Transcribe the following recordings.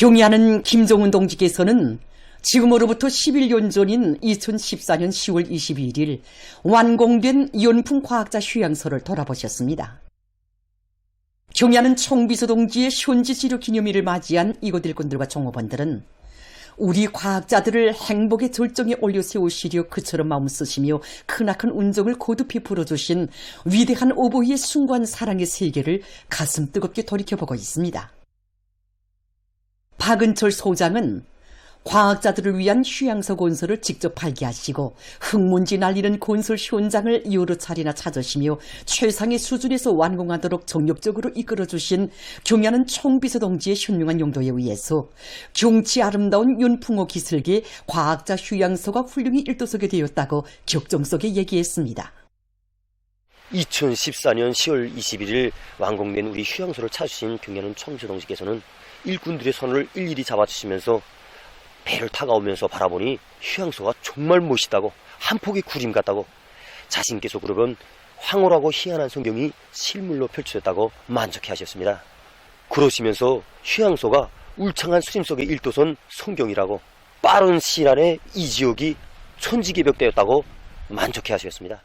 경의하는 김정은 동지께서는 지금으로부터 11년 전인 2014년 10월 22일 완공된 연풍 과학자 휴양소를 돌아보셨습니다. 경의하는 총비서 동지의 현지 지료 기념일을 맞이한 이곳 일꾼들과 종업원들은 우리 과학자들을 행복의 절정에 올려세우시려 그처럼 마음 쓰시며 크나큰 운정을 고두피 불어주신 위대한 오보이의 숭고한 사랑의 세계를 가슴 뜨겁게 돌이켜보고 있습니다. 박은철 소장은 과학자들을 위한 휴양소 건설을 직접 발기하시고 흙먼지 날리는 건설 현장을 여러 차례나 찾으시며 최상의 수준에서 완공하도록 정력적으로 이끌어주신 경의하는 총비서 동지의 현명한 용도에 의해서 경치 아름다운 연풍호 기슭의 과학자 휴양소가 훌륭히 일도서게 되었다고 격정 속에 얘기했습니다. 2014년 10월 21일 완공된 우리 휴양소를 찾으신 경의하는 총비서 동지께서는 일꾼들의 손을 일일이 잡아주시면서 배를 타가오면서 바라보니 휴양소가 정말 멋있다고, 한 폭의 구림 같다고, 자신께서 그러면 황홀하고 희한한 성경이 실물로 펼쳐졌다고 만족해 하셨습니다. 그러시면서 휴양소가 울창한 수림 속의 일도선 성경이라고, 빠른 시일 안에 이 지역이 천지개벽되었다고 만족해 하셨습니다.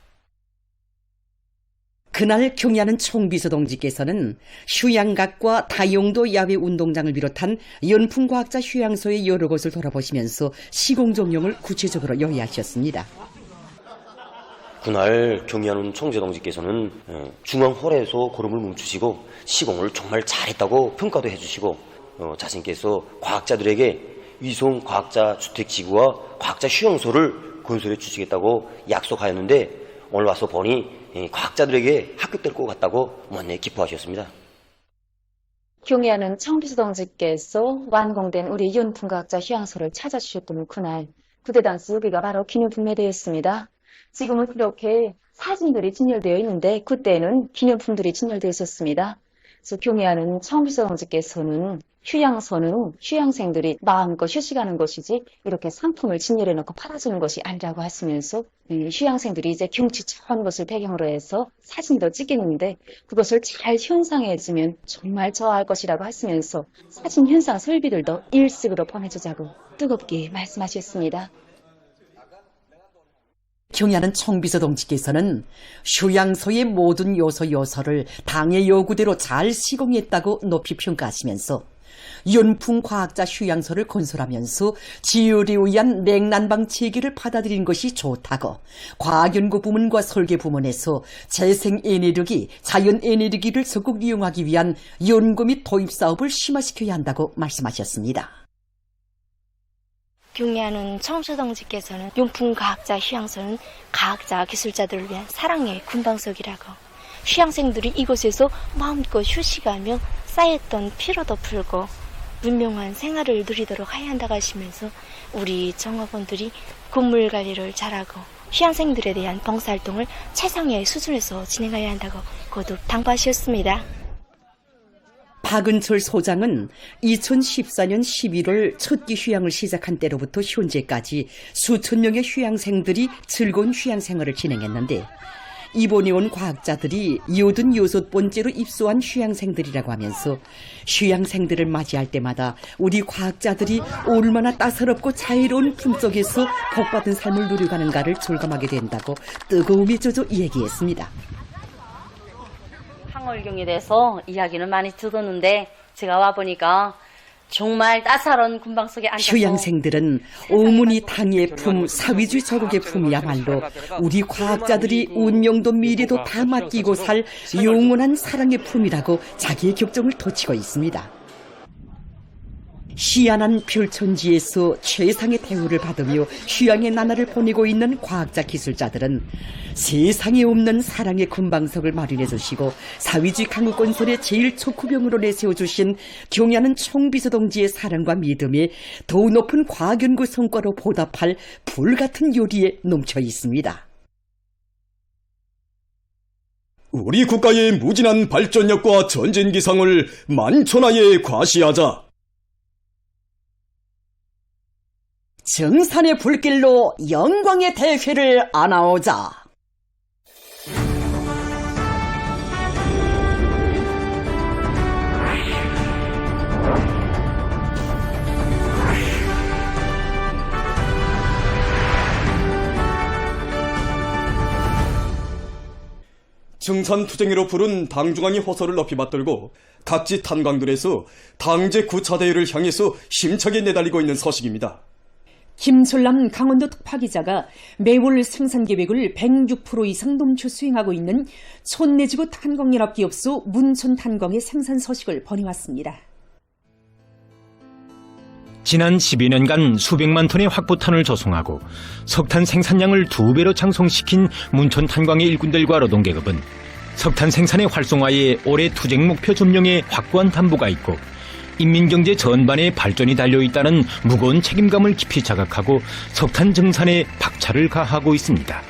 그날 경의하는 총비서 동지께서는 휴양각과 다용도 야외 운동장을 비롯한 연풍과학자 휴양소의 여러 곳을 돌아보시면서 시공정령을 구체적으로 요약하셨습니다. 그날 경의하는 총재 동지께서는 중앙홀에서 걸음을 멈추시고 시공을 정말 잘했다고 평가도 해주시고 자신께서 과학자들에게 위성 과학자 주택지구와 과학자 휴양소를 건설해 주시겠다고 약속하였는데 오늘 와서 보니 과학자들에게 합격될 것 같다고 못내 기뻐하셨습니다. 경의하는 총비서 동지께서 완공된 우리 연풍과학자 휴양소를 찾아주셨던 그날, 그때 당시 여기가 바로 기념품매대였습니다. 지금은 이렇게 사진들이 진열되어 있는데 그때는 기념품들이 진열되어 있었습니다. 그래서 경의하는 총비서 동지께서는 휴양소는 휴양생들이 마음껏 휴식하는 곳이지 이렇게 상품을 진열해놓고 팔아주는 것이 아니라고 하시면서 휴양생들이 이제 경치 좋은 곳을 배경으로 해서 사진도 찍겠는데 그것을 잘 현상해주면 정말 좋아할 것이라고 하시면서 사진 현상 설비들도 일식으로 보내주자고 뜨겁게 말씀하셨습니다. 경의하는 총비서 동지께서는 휴양소의 모든 요소를 당의 요구대로 잘 시공했다고 높이 평가하시면서 연풍과학자 휴양소를 건설하면서 지열에 의한 냉난방 체계를 받아들인 것이 좋다고 과학연구 부문과 설계 부문에서 재생에너지, 자연에너지를 적극 이용하기 위한 연구 및 도입 사업을 심화시켜야 한다고 말씀하셨습니다. 경의하는 총비서 동지께서는 연풍과학자 휴양소는 과학자, 기술자들을 위한 사랑의 군방석이라고, 휴양생들이 이곳에서 마음껏 휴식하며 쌓였던 피로도 풀고 문명한 생활을 누리도록 해야 한다고 하시면서 우리 종업원들이 건물 관리를 잘하고 휴양생들에 대한 봉사활동을 최상의 수준에서 진행해야 한다고 거듭 당부하셨습니다. 박은철 소장은 2014년 11월 첫기 휴양을 시작한 때로부터 현재까지 수천 명의 휴양생들이 즐거운 휴양생활을 진행했는데 이번에 온 과학자들이 86번째로 입소한 휴양생들이라고 하면서 휴양생들을 맞이할 때마다 우리 과학자들이 얼마나 따사롭고 자유로운 품속에서 복받은 삶을 누려가는가를 절감하게 된다고 뜨거움에 젖어 얘기했습니다. 황홀경에 대해서 이야기는 많이 듣었는데 제가 와보니까 정말 따사로운 군방 속에 앉아서 휴양생들은 오문이 당의 품, 사위주의 조국의 품이야말로 우리 과학자들이 운명도 미래도 다 맡기고 살 영원한 사랑의 품이라고 자기의 격정을 덧치고 있습니다. 희한한 별천지에서 최상의 대우를 받으며 휴양의 나날을 보내고 있는 과학자 기술자들은 세상에 없는 사랑의 군방석을 마련해 주시고 사위주의 강국 건설의 제일 척후병으로 내세워주신 경의하는 총비서 동지의 사랑과 믿음에 더 높은 과학연구 성과로 보답할 불같은 요리에 넘쳐 있습니다. 우리 국가의 무진한 발전력과 전진 기상을 만천하에 과시하자. 정산의 불길로 영광의 대회를 안아오자. 증산투쟁으로 부른 당중앙이 호소를 높이 받들고 각지 탄광들에서 당제 구차대회를 향해서 심차게 내달리고 있는 소식입니다. 김솔남 강원도 특파기자가 매월 생산계획을 106% 이상 넘쳐 수행하고 있는 촌내지구 탄광연합기업소 문촌탄광의 생산 소식을 보내왔습니다. 지난 12년간 수백만 톤의 확보탄을 조성하고 석탄 생산량을 2배로 창송시킨 문촌탄광의 일꾼들과 노동계급은 석탄 생산의 활성화에 올해 투쟁 목표 점령에 확고한 담보가 있고 인민경제 전반의 발전이 달려있다는 무거운 책임감을 깊이 자각하고 석탄 증산에 박차를 가하고 있습니다.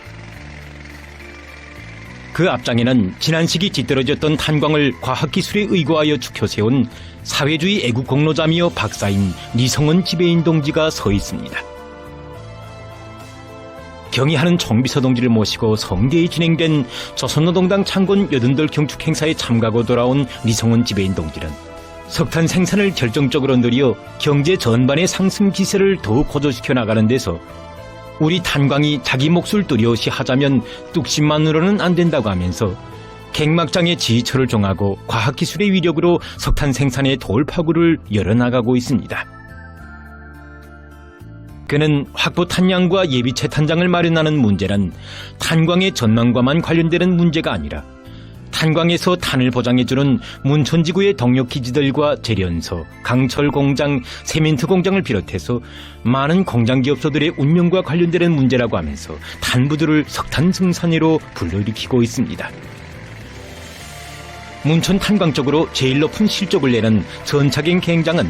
그 앞장에는 지난 시기 뒤떨어졌던 탄광을 과학기술에 의거하여 축혀세운 사회주의 애국 공로자이며 박사인 리성은 지배인 동지가 서 있습니다. 경의하는 총비서 동지를 모시고 성대히 진행된 조선노동당 창건 88 경축 행사에 참가하고 돌아온 리성은 지배인 동지는 석탄 생산을 결정적으로 늘려 경제 전반의 상승 기세를 더욱 고조시켜 나가는 데서 우리 탄광이 자기 몫을 뚜렷이 하자면 뚝심만으로는 안 된다고 하면서 갱막장의 지휘처를 정하고 과학기술의 위력으로 석탄 생산의 돌파구를 열어나가고 있습니다. 그는 확보 탄량과 예비채 탄장을 마련하는 문제는 탄광의 전망과만 관련되는 문제가 아니라 탄광에서 탄을 보장해주는 문촌지구의 동력기지들과 재련소, 강철공장, 세멘트 공장을 비롯해서 많은 공장기업소들의 운명과 관련되는 문제라고 하면서 탄부들을 석탄 증산으로 불러일으키고 있습니다. 문촌 탄광 쪽으로 제일 높은 실적을 내는 전차갱 갱장은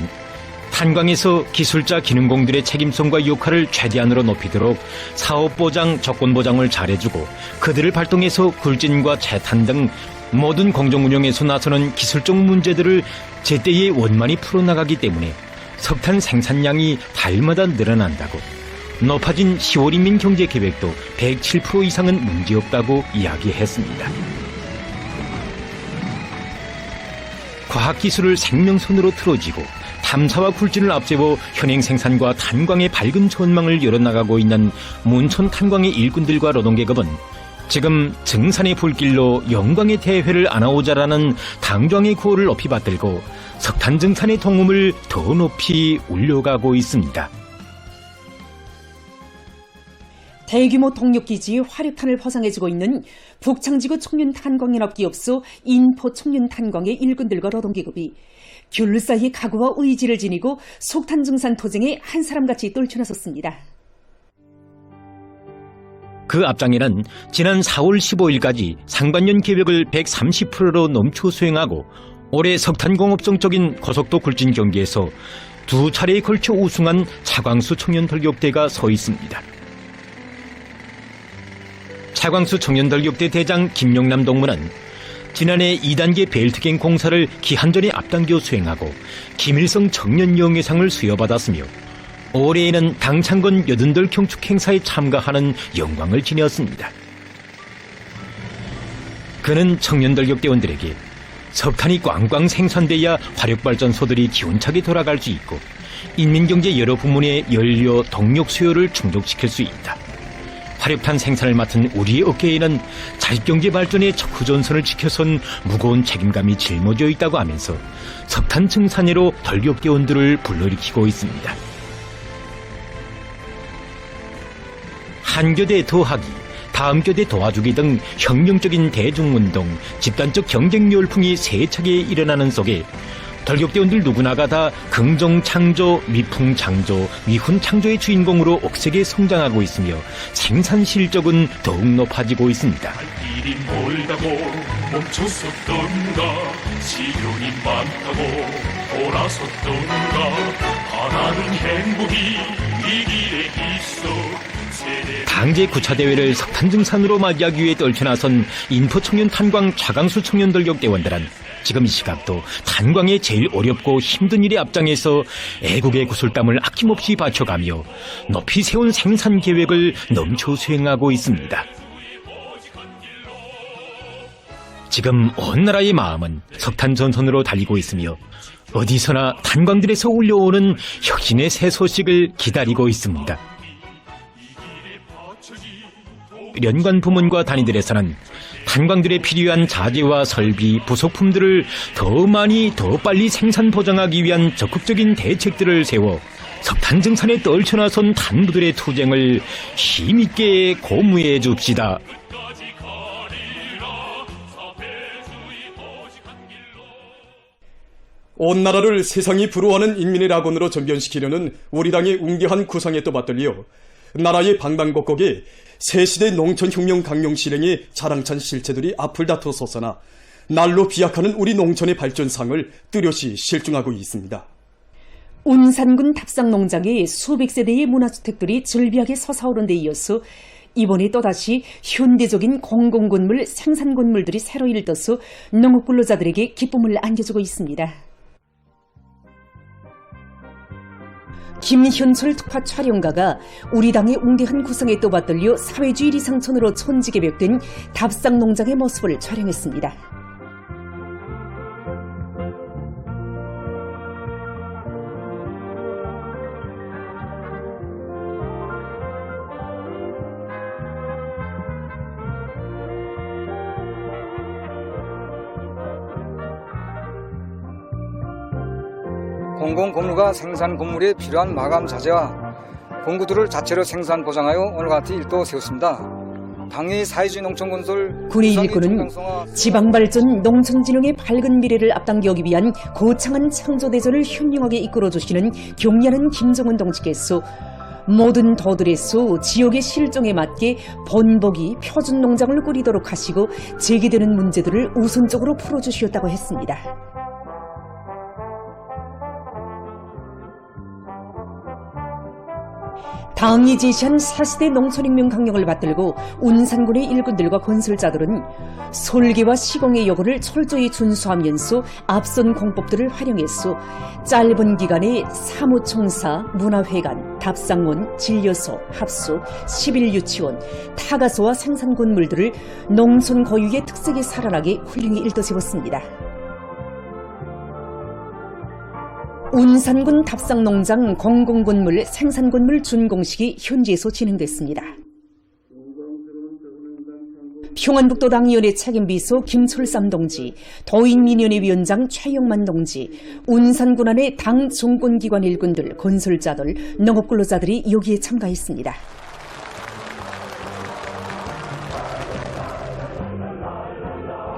탄광에서 기술자 기능공들의 책임성과 역할을 최대한으로 높이도록 사업보장, 조건보장을 잘해주고 그들을 발동해서 굴진과 채탄 등 모든 공정운영에서 나서는 기술적 문제들을 제때에 원만히 풀어나가기 때문에 석탄 생산량이 달마다 늘어난다고 높아진 10월 인민경제계획도 107% 이상은 문제없다고 이야기했습니다. 과학기술을 생명선으로 틀어쥐고 탐사와 굴진을 앞세워 현행 생산과 탄광의 밝은 전망을 열어나가고 있는 문촌 탄광의 일꾼들과 노동계급은 지금 증산의 불길로 영광의 대회를 안아오자라는 당정의 구호를 높이 받들고 석탄 증산의 동음을 더 높이 울려가고 있습니다. 대규모 동력기지의 화력탄을 포상해주고 있는 북창지구 청년탄광연합기업소 인포청년탄광의 일꾼들과 노동계급이 귤사히 각오와 의지를 지니고 석탄 증산 투쟁에 한 사람같이 떨쳐나섰습니다. 그 앞장에는 지난 4월 15일까지 상반년 계획을 130%로 넘쳐 수행하고 올해 석탄공업성적인 고속도 굴진 경기에서 2차례에 걸쳐 우승한 차광수 청년돌격대가 서 있습니다. 차광수 청년돌격대 대장 김영남 동무는 지난해 2단계 벨트갱 공사를 기한전에 앞당겨 수행하고 김일성 청년영예상을 수여받았으며 올해에는 당 창건 88 경축 행사에 참가하는 영광을 지녔습니다. 그는 청년돌격대원들에게 석탄이 꽝꽝 생산돼야 화력발전소들이 기운차게 돌아갈 수 있고 인민경제 여러 부문의 연료, 동력 수요를 충족시킬 수 있다. 화력탄 생산을 맡은 우리의 어깨에는 자립경제 발전의 척후전선을 지켜선 무거운 책임감이 짊어져 있다고 하면서 석탄 증산회로 돌격대원들을 불러일으키고 있습니다. 한 교대 더하기, 다음 교대 도와주기 등 혁명적인 대중운동, 집단적 경쟁 열풍이 세차게 일어나는 속에 돌격대원들 누구나가 다 긍정 창조, 미풍 창조, 미훈 창조의 주인공으로 억세게 성장하고 있으며 생산 실적은 더욱 높아지고 있습니다. 일이 멀다고 멈췄었던가, 시련이 많다고 돌아섰던가, 하나는 행복이 이 길에 있어. 당제 9차 대회를 석탄 증산으로 맞이하기 위해 떨쳐나선 인포청년 탄광 차광수 청년돌격대원들은 지금 이 시각도 탄광의 제일 어렵고 힘든 일에 앞장에서 애국의 구슬땀을 아낌없이 바쳐가며 높이 세운 생산 계획을 넘쳐 수행하고 있습니다. 지금 온 나라의 마음은 석탄 전선으로 달리고 있으며 어디서나 탄광들에서 울려오는 혁신의 새 소식을 기다리고 있습니다. 연관 부문과 단위들에서는 탄광들에 필요한 자재와 설비, 부속품들을 더 많이, 더 빨리 생산 보장하기 위한 적극적인 대책들을 세워 석탄 증산에 떨쳐나선 탄부들의 투쟁을 힘있게 고무해 줍시다. 온 나라를 세상이 부러워하는 인민의 낙원으로 전변시키려는 우리 당의 웅대한 구상에 또 맞들려 나라의 방방곡곡에 새시대 농촌혁명 강령 실행의 자랑찬 실체들이 앞을 다투어 솟아나 날로 비약하는 우리 농촌의 발전상을 뚜렷이 실증하고 있습니다. 운산군 답상농장에 수백 세대의 문화주택들이 즐비하게 솟아오른 데 이어서 이번에 또다시 현대적인 공공건물, 생산건물들이 새로 일떠서 농업근로자들에게 기쁨을 안겨주고 있습니다. 김현철 특파 촬영가가 우리 당의 웅대한 구성에 또 받들려 사회주의 리상촌으로 천지개벽된 답상농장의 모습을 촬영했습니다. 공공건물과 생산건물에 필요한 마감 자재와 공구들을 자체로 생산 보장하여 오늘 같은 일도 세웠습니다. 당의 사회주의 농촌건설 군의 일꾼은 지방발전 농촌진흥의 밝은 미래를 앞당기기 위한 거창한 창조대전을 현명하게 이끌어주시는 경리하는 김정은 동지께서 모든 도들에서 지역의 실정에 맞게 번복이 표준 농장을 꾸리도록 하시고 제기되는 문제들을 우선적으로 풀어주시었다고 했습니다. 당이 제시한 사시대 농촌혁명 강령을 받들고 운산군의 일꾼들과 건설자들은 설계와 시공의 요구를 철저히 준수하면서 앞선 공법들을 활용해서 짧은 기간에 사무총사, 문화회관, 답상원, 진료소, 합수, 11유치원, 타가소와 생산건물들을 농촌 고유의 특색에 살아나게 훌륭히 일떠세웠습니다. 운산군 답상농장 공공건물 생산건물 준공식이 현지에서 진행됐습니다. 평안북도당위원회 책임비서 김철삼 동지, 도인민연회 위원장 최영만 동지, 운산군 안의 당 정권기관 일꾼들, 건설자들, 농업근로자들이 여기에 참가했습니다.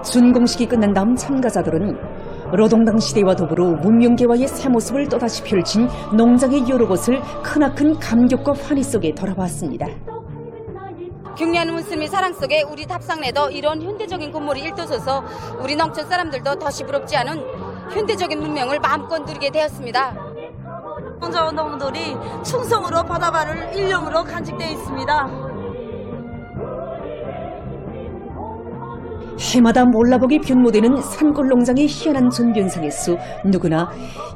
준공식이 끝난 다음 참가자들은 노동당 시대와 더불어 문명개화의 새 모습을 또다시 펼친 농장의 여러 곳을 크나큰 감격과 환희 속에 돌아봤습니다. 경리하는 문스님의 사랑 속에 우리 답상내도 이런 현대적인 건물이 일떠서서 우리 농촌 사람들도 더 시부럽지 않은 현대적인 문명을 마음껏 누리게 되었습니다. 농자원동들이 충성으로 바다발을 일념으로 간직되어 있습니다. 해마다 몰라보기 변모되는 산골농장의 희한한 전변상에서 누구나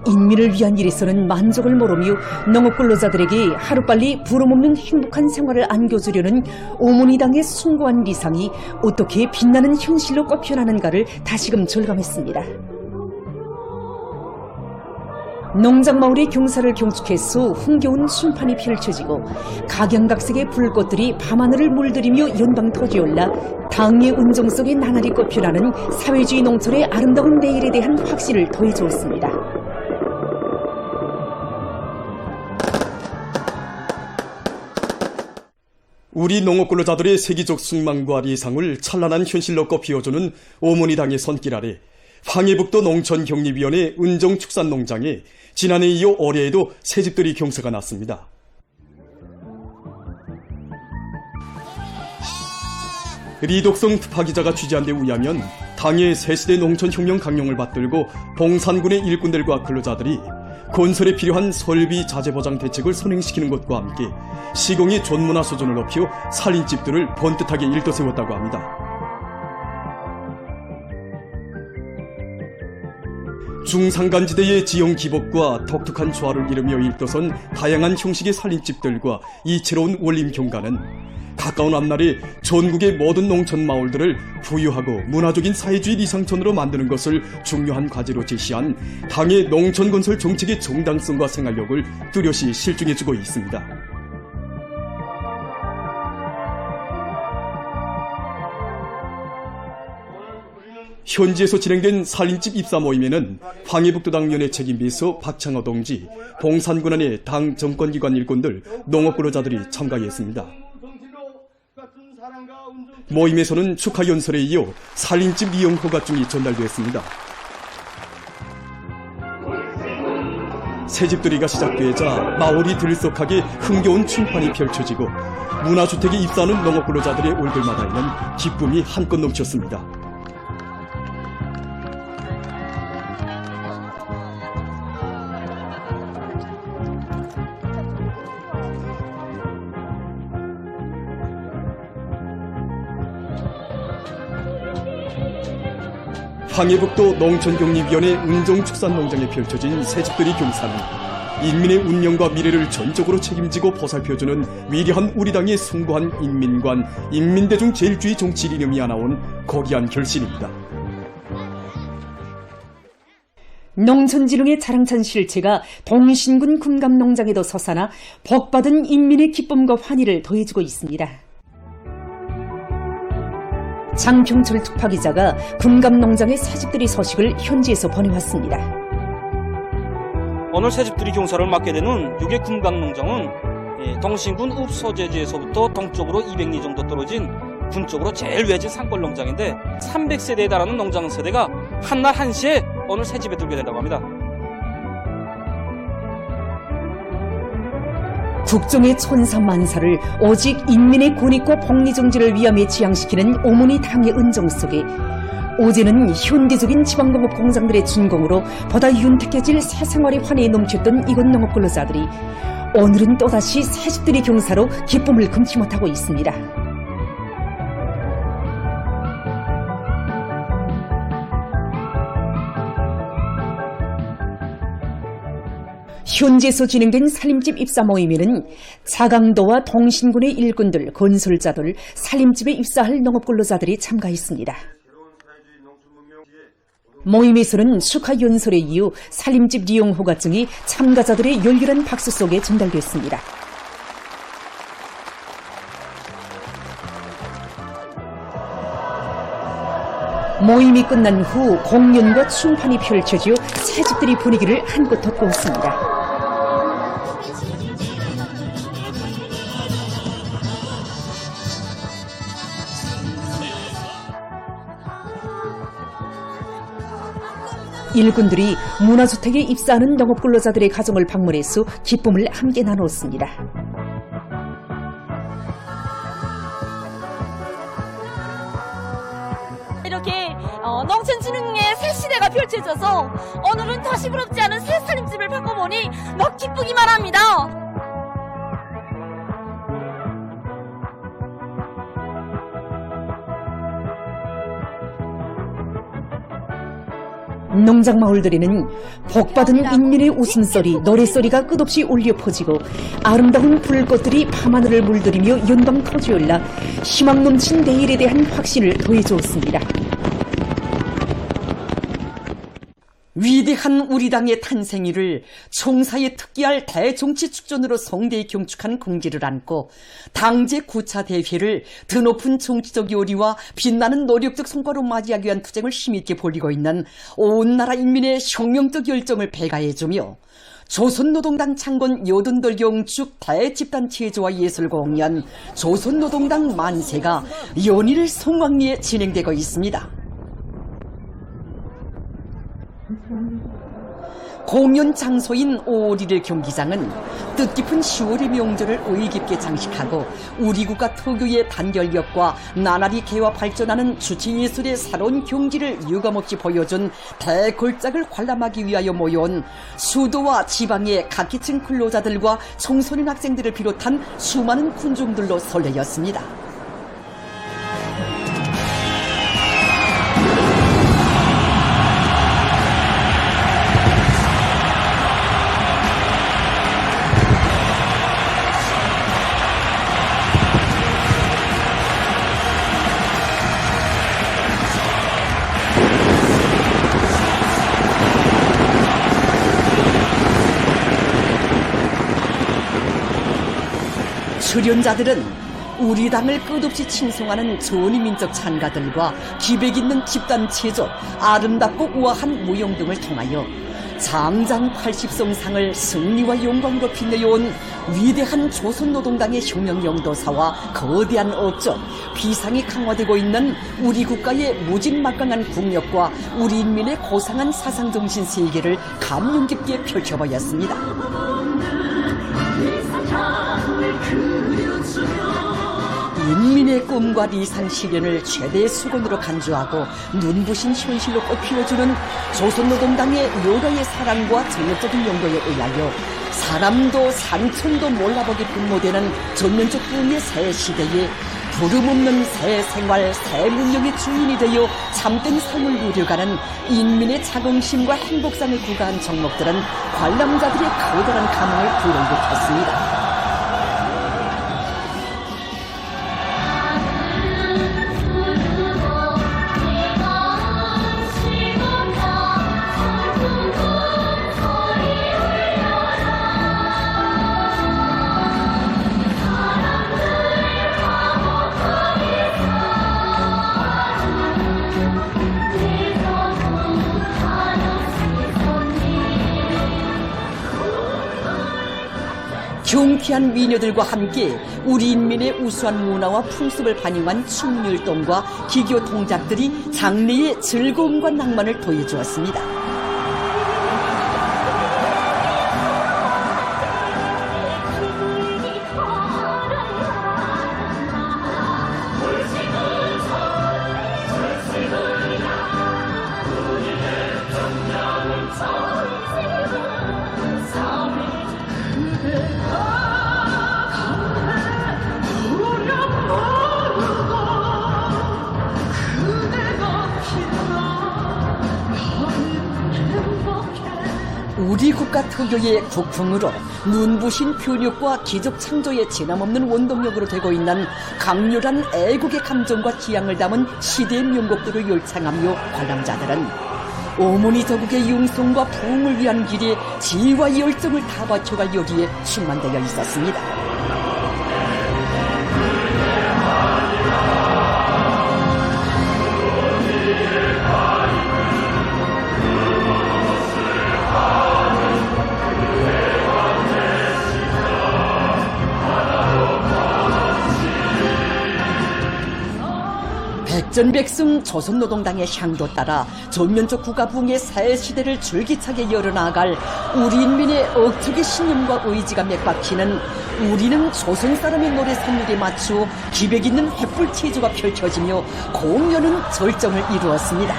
인민을 위한 일에서는 만족을 모르며 농업근로자들에게 하루빨리 부름없는 행복한 생활을 안겨주려는 어머니당의 숭고한 리상이 어떻게 빛나는 현실로 꼽혀나는가를 다시금 절감했습니다. 농장마을의 경사를 경축해서 흥겨운 순판이 펼쳐지고 각양각색의 불꽃들이 밤하늘을 물들이며 연방 터지올라 당의 운정 속에 나날이 꽃펴나는 사회주의 농촌의 아름다운 내일에 대한 확신을 더해주었습니다. 우리 농업근로자들의 세계적 숙망과 리상을 찬란한 현실로 꽃피워주는 어머니당의 손길 아래 황해북도 농촌격리위원회 은정축산농장에 지난해 이어 올해에도 새집들이 경사가 났습니다. 리독성 특파기자가 취재한 데 의하면 당의 새시대 농촌혁명 강령을 받들고 봉산군의 일꾼들과 근로자들이 건설에 필요한 설비 자재 보장 대책을 선행시키는 것과 함께 시공의 존문화 수준을 높여 살림집들을 번듯하게 일떠세웠다고 합니다. 중산간지대의 지형 기복과 독특한 조화를 이루며 일떠선 다양한 형식의 살림집들과 이채로운 원림 경관은 가까운 앞날에 전국의 모든 농촌 마을들을 부유하고 문화적인 사회주의 리상촌으로 만드는 것을 중요한 과제로 제시한 당의 농촌건설 정책의 정당성과 생활력을 뚜렷이 실증해주고 있습니다. 현지에서 진행된 살림집 입사 모임에는 황해북도당 연예책임비서 박창호 동지, 봉산군안의 당 정권기관 일꾼들, 농업근로자들이 참가했습니다. 모임에서는 축하 연설에 이어 살림집 이용 허가증이 전달됐습니다. 새집들이가 시작되자 마을이 들썩하게 흥겨운 춤판이 펼쳐지고 문화주택에 입사하는 농업근로자들의 얼굴마다에는 기쁨이 한껏 넘쳤습니다. 황해북도 농촌격립위원회 은종축산농장에 펼쳐진 새집들이 경사는 인민의 운명과 미래를 전적으로 책임지고 보살펴주는 위대한 우리 당의 숭고한 인민관, 인민대중 제일주의 정치 이념이 하나온 거기한 결실입니다. 농촌진흥의 자랑찬 실체가 동신군 군감농장에도 솟아나 복받은 인민의 기쁨과 환희를 더해주고 있습니다. 장평철 특파기자가 군감농장의 새집들이 소식을 현지에서 보내왔습니다. 오늘 새집들이 경사를 맡게 되는 6의 군감농장은 동신군 읍소재지에서부터 동쪽으로 200리 정도 떨어진 군 쪽으로 제일 외진 산골 농장인데 300세대에 달하는 농장 세대가 한날 한시에 오늘 새집에 들게 된다고 합니다. 국정의 천사만사를 오직 인민의 권익과 복리정지를 위함에 지향시키는 오문의 당의 은정 속에 어제는 현대적인 지방농업 공장들의 준공으로 보다 윤택해질 새생활의 환희에 넘쳤던 이곳 농업근로자들이 오늘은 또다시 새집들이 경사로 기쁨을 금치 못하고 있습니다. 현지에서 진행된 살림집 입사 모임에는 자강도와 동신군의 일꾼들, 건설자들, 살림집에 입사할 농업근로자들이 참가했습니다. 모임에서는 축하 연설에 이어 살림집 이용 허가증이 참가자들의 열렬한 박수 속에 전달됐습니다. 모임이 끝난 후 공연과 춤판이 펼쳐져 새집들이 분위기를 한껏 돋구었습니다. 일꾼들이 문화주택에 입사하는 농업근로자들의 가정을 방문해서 기쁨을 함께 나눴습니다. 이렇게 농촌진흥의 새 시대가 펼쳐져서 오늘은 다시 부럽지 않은 새 살림집을 바꿔보니 막 기쁘기만 합니다. 농장 마을들에는 복받은 인민의 웃음소리, 노래소리가 끝없이 울려 퍼지고 아름다운 불꽃들이 밤하늘을 물들이며 연방 터지올라 희망 넘친 내일에 대한 확신을 더해주었습니다. 위대한 우리 당의 탄생일을 총사에 특기할 대정치 축전으로 성대히 경축한 공지를 안고 당제 9차 대회를 드높은 정치적 요리와 빛나는 노력적 성과로 맞이하기 위한 투쟁을 힘있게 벌이고 있는 온 나라 인민의 혁명적 열정을 배가해주며 조선노동당 창건 여든들 경축 대집단 체조와 예술 공연 조선노동당 만세가 연일 성황리에 진행되고 있습니다. 공연 장소인 5.1 경기장은 뜻깊은 10월의 명절을 의기있게 장식하고 우리 국가 특유의 단결력과 나날이 개화 발전하는 주체예술의 새로운 경지를 유감없이 보여준 대걸작을 관람하기 위하여 모여온 수도와 지방의 각계층 근로자들과 청소년 학생들을 비롯한 수많은 군중들로 설레였습니다. 출연자들은 우리 당을 끝없이 칭송하는 전위민족 찬가들과 기백 있는 집단 체조, 아름답고 우아한 무용 등을 통하여 장장 80성상을 승리와 영광으로 빛내어온 위대한 조선노동당의 혁명 영도사와 거대한 업적, 비상이 강화되고 있는 우리 국가의 무진막강한 국력과 우리 인민의 고상한 사상정신 세계를 감명 깊게 펼쳐보였습니다. 인민의 꿈과 리상 실현을 최대의 수건으로 간주하고 눈부신 현실로 꽃피워주는 조선노동당의 여러의 사랑과 전력적인 용도에 의하여 사람도 산천도 몰라보게 분모되는 전면적 부의 새 시대에 부름없는 새 생활, 새 문명의 주인이 되어 참된 삶을 누려가는 인민의 자긍심과 행복상을 구가한 정목들은 관람자들의 커다란 감흥을 불러일으켰습니다. 경쾌한 미녀들과 함께 우리 인민의 우수한 문화와 풍습을 반영한 춤율동과 기교 동작들이 장래의 즐거움과 낭만을 더해주었습니다. 우리 국가 특유의 국풍으로 눈부신 표력과 기적 창조의 진함없는 원동력으로 되고 있는 강렬한 애국의 감정과 기양을 담은 시대의 명곡들을 열창하며 관람자들은 오모니 저국의 융성과 부흥을 위한 길에 지혜와 열정을 다 바쳐갈 여기에 충만되어 있었습니다. 백전백승 조선노동당의 향도 따라 전면적 국가부흥의 새 시대를 줄기차게 열어나갈 우리 인민의 억척의 신념과 의지가 맥박히는 우리는 조선 사람의 노래 선율에 맞추어 기백 있는 횃불 체조가 펼쳐지며 공연은 절정을 이루었습니다.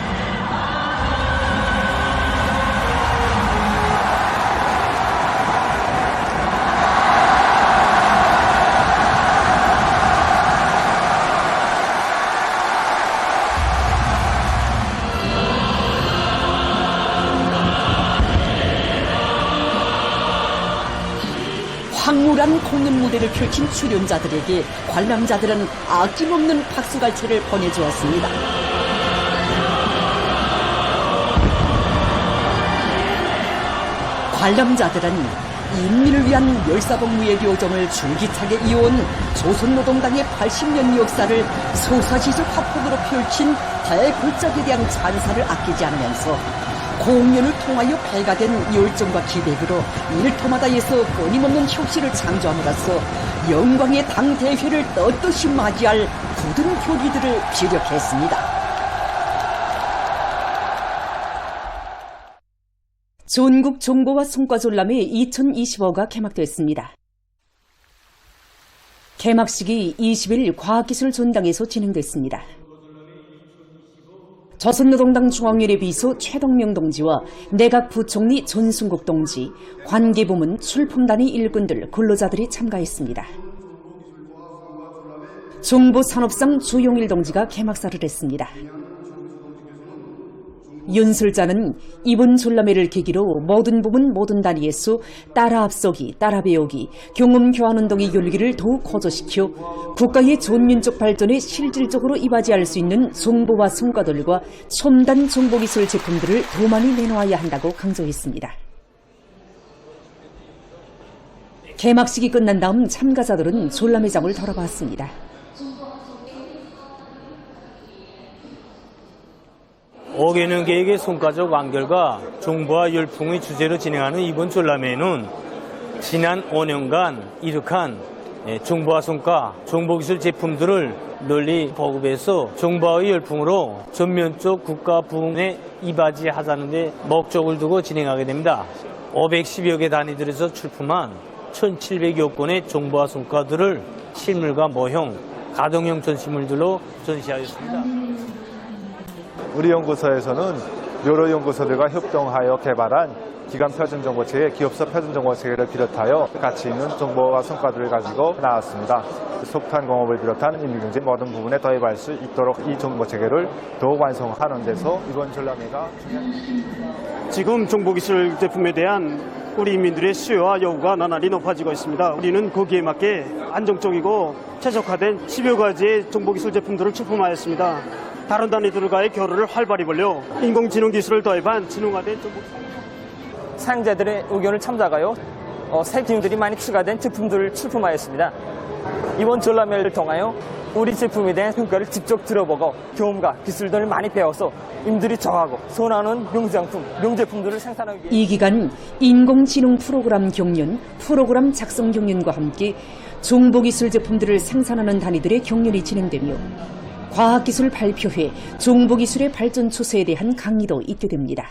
황홀한 공연 무대를 펼친 출연자들에게 관람자들은 아낌없는 박수갈채를 보내주었습니다. 관람자들은 인민을 위한 열사복무의 요정을 줄기차게 이어온 조선노동당의 80년 역사를 소사시적 화폭으로 펼친 대골적에 대한 찬사를 아끼지 않으면서 공연을 통하여 발가된 열정과 기백으로 일터마다에서 끊임없는 혁신을 창조함으로써 영광의 당 대회를 떳떳이 맞이할 굳은 교기들을 피력했습니다. 전국 정보와 성과전람회 2025가 개막됐습니다. 개막식이 20일 과학기술 전당에서 진행됐습니다. 조선노동당 중앙위원회 비서 최동명 동지와 내각 부총리 전순국 동지, 관계부문 출품단위 일꾼들, 근로자들이 참가했습니다. 정보산업상 주용일 동지가 개막사를 했습니다. 연설자는 이번 전람회를 계기로 모든 부문 모든 단위에서 따라 앞서기, 따라 배우기, 경험 교환운동의 열기를 더욱 고조시켜 국가의 전면적 발전에 실질적으로 이바지할 수 있는 정보와 성과들과 첨단 정보기술 제품들을 더 많이 내놓아야 한다고 강조했습니다. 개막식이 끝난 다음 참가자들은 전람회장을 돌아봤습니다. 어개능계획의 손가락 완결과 종보와 열풍의 주제로 진행하는 이번 전람회에는 지난 5년간 이룩한 종보와 손가, 정보기술 제품들을 널리 보급해서 종보의 열풍으로 전면적 국가 부흥에 이바지하자는 데 목적을 두고 진행하게 됩니다. 510여 개 단위들에서 출품한 1,700여 건의 종보와 손가들을 실물과 모형, 가동형 전시물들로 전시하였습니다. 우리 연구소에서는 여러 연구소들과 협동하여 개발한 기관 표준정보체계, 기업서 표준정보체계를 비롯하여 가치 있는 정보와 성과들을 가지고 나왔습니다. 석탄공업을 비롯한 인류경제 모든 부분에 도입할 수 있도록 이 정보체계를 더욱 완성하는 데서 이번 전람회가 중요합니다. 지금 정보기술 제품에 대한 우리 인민들의 수요와 요구가 나날이 높아지고 있습니다. 우리는 거기에 맞게 안정적이고 최적화된 10여 가지의 정보기술 제품들을 출품하였습니다. 다른 단위들과의 교류를 활발히 벌려 인공지능 기술을 도입한 지능화된 정보기술 사용자들의 의견을 참작하여 새 기능들이 많이 추가된 제품들을 출품하였습니다. 이번 전람회를 통하여 우리 제품에 대한 평가를 직접 들어보고 경험과 기술들을 많이 배워서 임들이 정하고 선호하는 명제품들을 생산하기 위해 이 기간 인공지능 프로그램 경연, 프로그램 작성 경연과 함께 정보기술 제품들을 생산하는 단위들의 경연이 진행되며 과학기술 발표회, 정보기술의 발전 추세에 대한 강의도 있게 됩니다.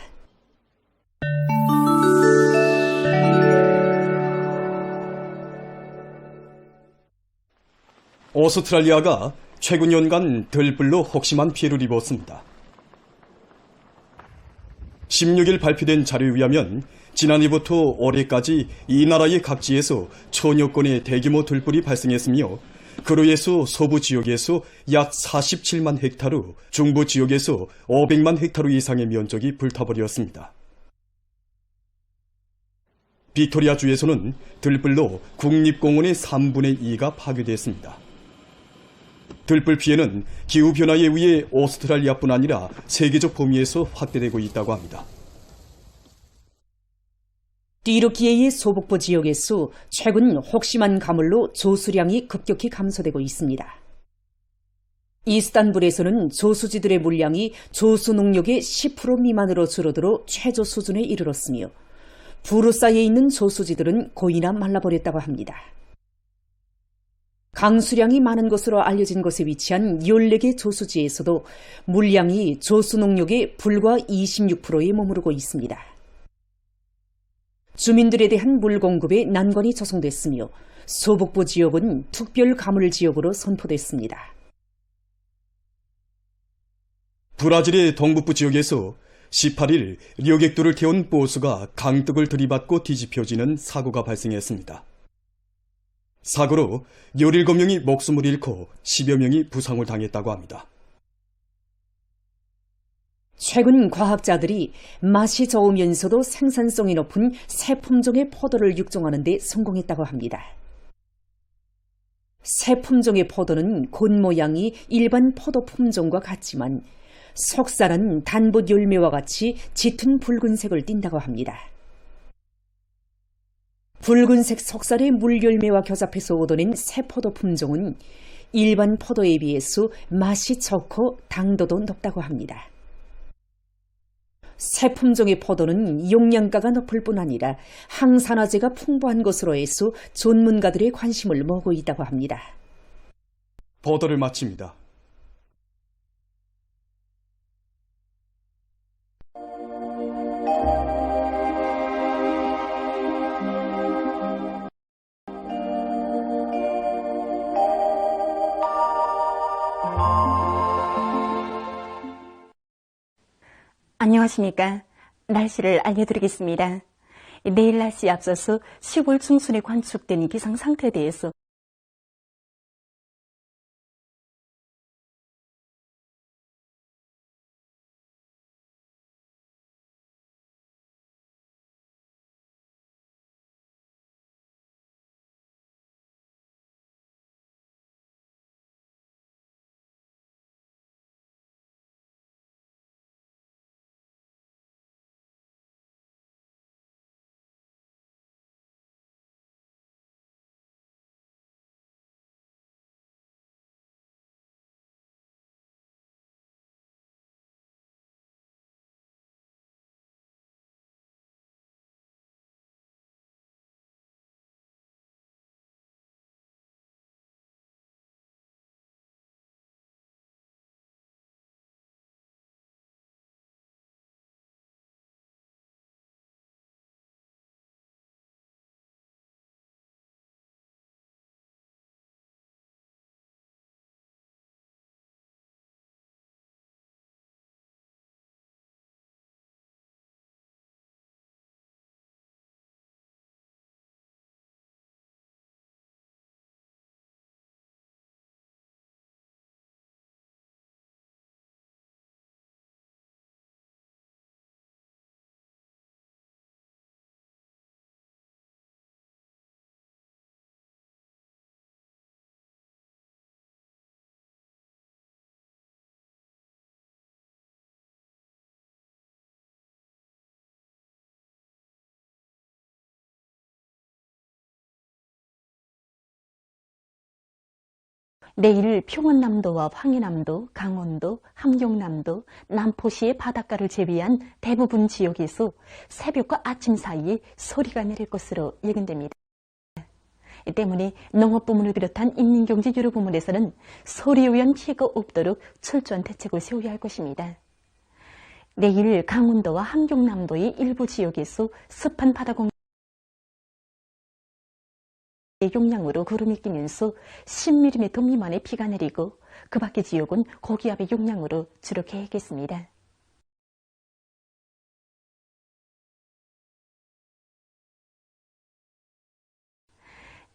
오스트랄리아가 최근 연간 들불로 혹심한 피해를 입었습니다. 16일 발표된 자료에 의하면 지난해부터 올해까지 이 나라의 각지에서 천여 건의 대규모 들불이 발생했으며 그로 인해서 서부 지역에서 약 47만 헥타르, 중부 지역에서 500만 헥타르 이상의 면적이 불타버렸습니다. 빅토리아주에서는 들불로 국립공원의 3분의 2가 파괴됐습니다. 들불 피해는 기후변화에 의해 오스트랄리아뿐 아니라 세계적 범위에서 확대되고 있다고 합니다. 띠르키예의 소북부 지역에서 최근 혹심한 가물로 조수량이 급격히 감소되고 있습니다. 이스탄불에서는 조수지들의 물량이 조수 농력의 10% 미만으로 줄어들어 최저 수준에 이르렀으며 부르사에 있는 조수지들은 거의나 말라버렸다고 합니다. 강수량이 많은 것으로 알려진 곳에 위치한 14개 조수지에서도 물량이 조수 농력의 불과 26%에 머무르고 있습니다. 주민들에 대한 물 공급에 난관이 조성됐으며 소북부 지역은 특별 가물 지역으로 선포됐습니다. 브라질의 동북부 지역에서 18일 여객도를 태운 보수가 강둑을 들이받고 뒤집혀지는 사고가 발생했습니다. 사고로 17명이 목숨을 잃고 10여 명이 부상을 당했다고 합니다. 최근 과학자들이 맛이 좋으면서도 생산성이 높은 새 품종의 포도를 육종하는 데 성공했다고 합니다. 새 품종의 포도는 곤 모양이 일반 포도 품종과 같지만 속살은 단붓 열매와 같이 짙은 붉은색을 띈다고 합니다. 붉은색 속살의 물열매와 교잡해서 얻어낸 새 포도 품종은 일반 포도에 비해서 맛이 좋고 당도도 높다고 합니다. 새 품종의 포도는 영양가가 높을 뿐 아니라 항산화제가 풍부한 것으로 해서 전문가들의 관심을 모으고 있다고 합니다. 보도를 마칩니다. 안녕하십니까. 날씨를 알려드리겠습니다. 내일 날씨에 앞서서 10월 중순에 관측된 기상 상태에 대해서 내일 평원남도와 황해남도, 강원도, 함경남도, 남포시의 바닷가를 제외한 대부분 지역에서 새벽과 아침 사이에 소리가 내릴 것으로 예견됩니다. 때문에 농업부문을 비롯한 인민경제 여러 부문에서는 소리에 의한 피해가 없도록 철저한 대책을 세워야 할 것입니다. 내일 강원도와 함경남도의 일부 지역에서 습한 바다 공기 용량으로 구름이 끼면서 10mm 미만의 비가 내리고 그 밖의 지역은 고기압의 용량으로 주로 계획했습니다.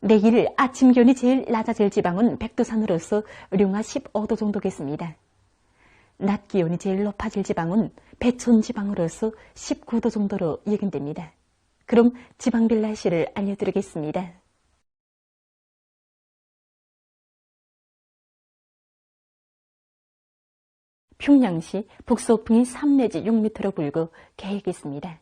내일 아침 기온이 제일 낮아질 지방은 백두산으로서 룡화 15도 정도겠습니다. 낮 기온이 제일 높아질 지방은 배촌 지방으로서 19도 정도로 예견됩니다. 그럼 지방별 날씨를 알려드리겠습니다. 평양시 북서풍이 3 내지 6m로 불고 계획했습니다.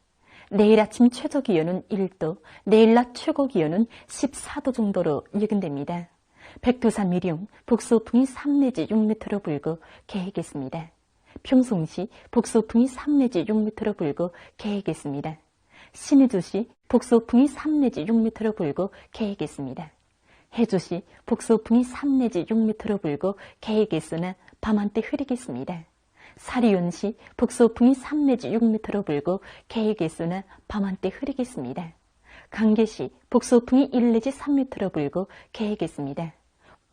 내일 아침 최저 기온은 1도, 내일 낮 최고 기온은 14도 정도로 예견됩니다. 백두산 미룡 북서풍이 3 내지 6m로 불고 계획했습니다. 평송시 북서풍이 3 내지 6m로 불고 계획했습니다. 신의주시 북서풍이 3 내지 6m로 불고 계획했습니다. 해주시 북서풍이 3 내지 6m로 불고 계획했으나 밤한때 흐리겠습니다. 사리온시 북서풍이 3 내지 6m로 불고 계획했으나 밤한때 흐리겠습니다. 강계시 북서풍이 1 내지 3m로 불고 계획했습니다.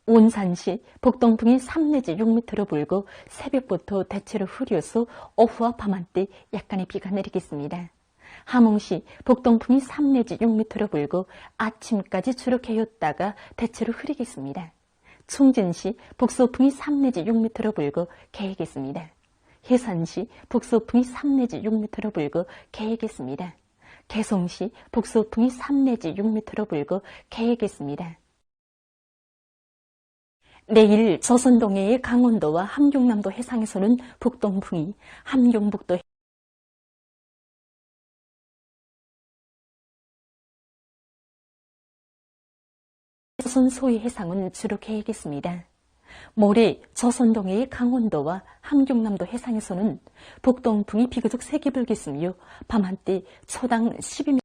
온산시 북동풍이 3 내지 6m로 불고 새벽부터 대체로 흐려서 오후와 밤한때 약간의 비가 내리겠습니다. 함흥시 북동풍이 3 내지 6m로 불고 아침까지 주로 개었다가 대체로 흐리겠습니다. 충진시 북서풍이 3 내지 6m로 불고 계획했습니다. 해산시 북서풍이 3 내지 6m로 불고 계획했습니다. 개성시 북서풍이 3 내지 6m로 불고 계획했습니다. 내일 조선동해의 강원도와 함경남도 해상에서는 북동풍이, 함경북도 조선 소위 해상은 주로 계획했습니다. 모레 조선동해의 강원도와 함경남도 해상에서는 북동풍이 비교적 세게 불겠으며 밤한때 초당 12m